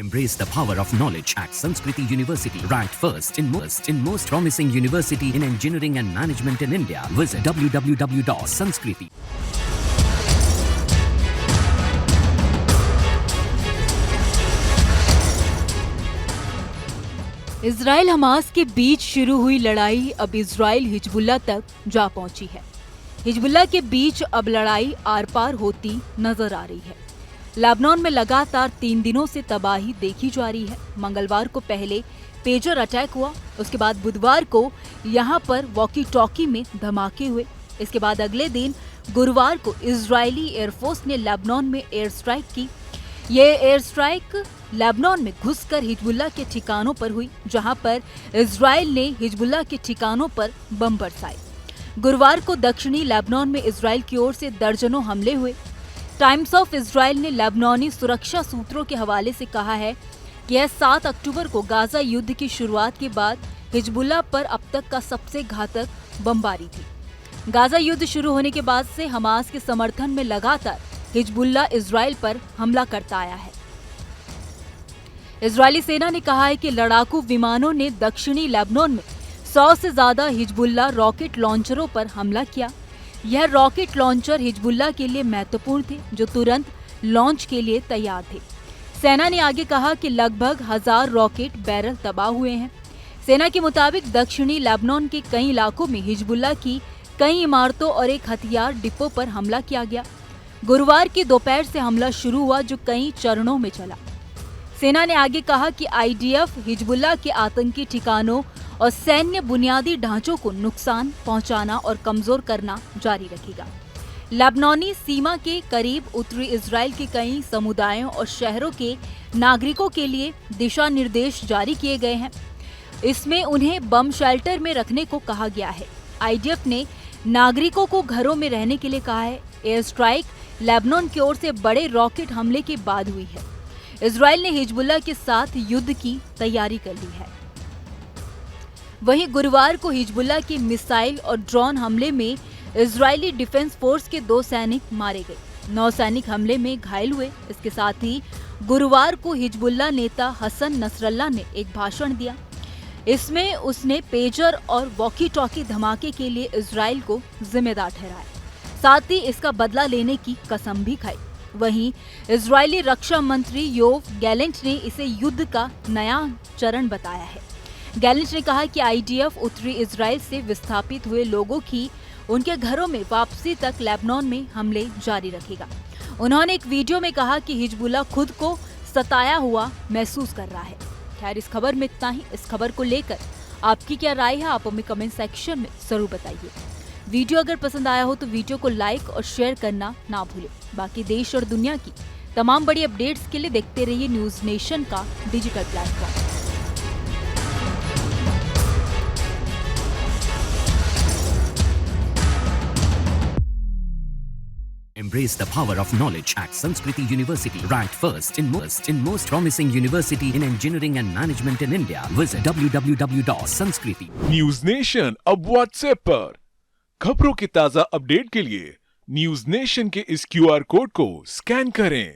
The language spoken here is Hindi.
Embrace the power of knowledge at Sanskriti University. Ranked first in most promising university in engineering and management in India. Visit www.sanskriti. Israel Hamas के बीच शुरू हुई लड़ाई अब इजराइल हिजबुल्लाह तक जा पहुंची है। हिजबुल्लाह के बीच अब लड़ाई आर पार होती नजर आ रही है। लेबनान में लगातार 3 दिनों से तबाही देखी जा रही है। मंगलवार को पहले पेजर अटैक हुआ, उसके बाद बुधवार को यहां पर वॉकी टॉकी में धमाके हुए। इसके बाद अगले दिन गुरुवार को इजरायली एयरफोर्स ने लेबनान में एयर स्ट्राइक की। ये एयर स्ट्राइक लेबनान में घुसकर हिजबुल्लाह के ठिकानों पर हुई, जहां पर इजराइल ने हिजबुल्लाह के ठिकानों पर बम बरसाए। गुरुवार को दक्षिणी लेबनान में इजराइल की ओर से दर्जनों हमले हुए। टाइम्स ऑफ इजराइल ने लेबनानी सुरक्षा सूत्रों के हवाले से कहा है कि यह 7 अक्टूबर को गाजा युद्ध की शुरुआत के बाद हिजबुल्लाह पर अब तक का सबसे घातक बमबारी थी। गाजा युद्ध शुरू होने के बाद से हमास के समर्थन में लगातार हिजबुल्लाह इजराइल पर हमला करता आया है। इजरायली सेना ने कहा है कि लड़ाकू विमानों ने दक्षिणी लेबनान में 100 से ज्यादा हिजबुल्लाह रॉकेट लॉन्चरों पर हमला किया। यह रॉकेट लॉन्चर हिजबुल्लाह के लिए महत्वपूर्ण थे, जो तुरंत लॉन्च के लिए तैयार थे। सेना ने आगे कहा कि लगभग 1000 रॉकेट बैरल तबाह हुए हैं। सेना के मुताबिक दक्षिणी लेबनान के कई इलाकों में हिजबुल्लाह की कई इमारतों और एक हथियार डिपो पर हमला किया गया। गुरुवार की दोपहर से हमला शुरू हुआ, जो कई चरणों में चला। सेना ने आगे कहा कि आईडीएफ हिजबुल्लाह के आतंकी ठिकानों और सैन्य बुनियादी ढांचों को नुकसान पहुंचाना और कमजोर करना जारी रखेगा। लेबनानी सीमा के करीब उत्तरी इजराइल के कई समुदायों और शहरों के नागरिकों के लिए दिशा निर्देश जारी किए गए हैं। इसमें उन्हें बम शेल्टर में रखने को कहा गया है। आईडीएफ ने नागरिकों को घरों में रहने के लिए कहा है। एयर स्ट्राइक लेबनान की ओर से बड़े रॉकेट हमले के बाद हुई है। इजराइल ने हिजबुल्लाह के साथ युद्ध की तैयारी कर ली है। वहीं गुरुवार को हिजबुल्लाह के मिसाइल और ड्रोन हमले में इजरायली डिफेंस फोर्स के 2 सैनिक मारे गए। 9 सैनिक हमले में घायल हुए। इसके साथ ही गुरुवार को हिजबुल्लाह नेता हसन नसरल्लाह ने एक भाषण दिया। इसमें उसने पेजर और वॉकी टॉकी धमाके के लिए इजराइल को जिम्मेदार ठहराया, साथ ही इसका बदला लेने की कसम भी खाई। वहीं इजरायली रक्षा मंत्री योव गैलेंट ने इसे युद्ध का नया चरण बताया है। गैलेंट ने कहा कि आईडीएफ उत्तरी इजराइल से विस्थापित हुए लोगों की उनके घरों में वापसी तक लेबनान में हमले जारी रखेगा। उन्होंने एक वीडियो में कहा कि हिजबुल्लाह खुद को सताया हुआ महसूस कर रहा है। खैर, इस खबर में इतना ही। इस खबर को लेकर आपकी क्या राय है, आप हमें कमेंट सेक्शन में जरूर बताइए। वीडियो अगर पसंद आया हो तो वीडियो को लाइक और शेयर करना ना भूलें। बाकी देश और दुनिया की तमाम बड़ी अपडेट्स के लिए देखते रहिए न्यूज नेशन का digital platform. Embrace the power of knowledge at Sanskriti University. Ranked first in most promising university in engineering and management in India. Visit www.sanskriti. News nation अब व्हाट्सएप पर खबरों की ताजा अपडेट के लिए न्यूज नेशन के इस QR कोड को स्कैन करें।